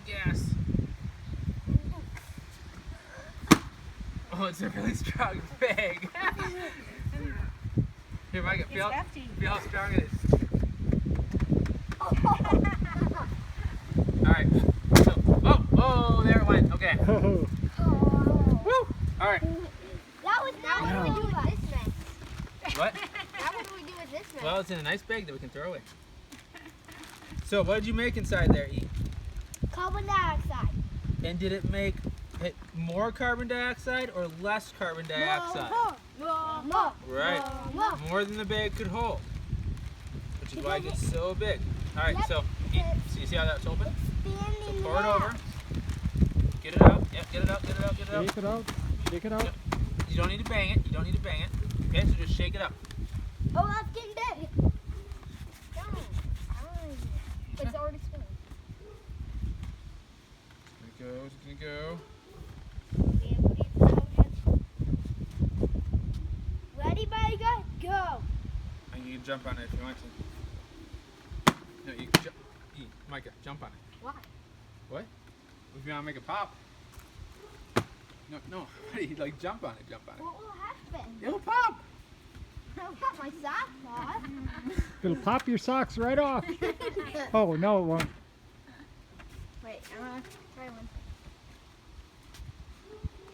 the gas. Oh, it's a really strong bag. Here, Micah, feel how strong it is. Alright. So, oh, there it went. Okay. Woo! Alright. Now what do we do with this mess? What? Now what do we do with this mess? Well, it's in a nice bag that we can throw away. So, what did you make inside there, E? Carbon dioxide. And did it make more carbon dioxide or less carbon dioxide? More. Right. More than the bag could hold. Which is why it gets so big. Alright, so you see how that's open? So pour it over. Get it out. Yep, get it out, get it out, get it out. Shake it out. Shake it out. Yep. You don't need to bang it. You don't need to bang it. Okay, so just shake it up. Oh, that's getting big. It's already spinning. It's gonna go. Ready, Micah? Go. And you can jump on it if you want to. No, you can jump. Micah, jump on it. Why? What? If you want to make it pop. No. Like jump on it, jump on it. What will happen? It'll pop. I'll cut my socks off. It'll pop your socks right off. Oh, no, it won't. Wait, I'm gonna try one.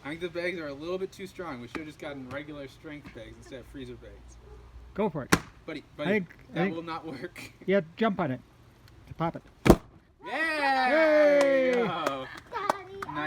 I think the bags are a little bit too strong. We should have just gotten regular strength bags instead of freezer bags. Go for it. Buddy, I think- that will not work. Yeah, jump on it to pop it.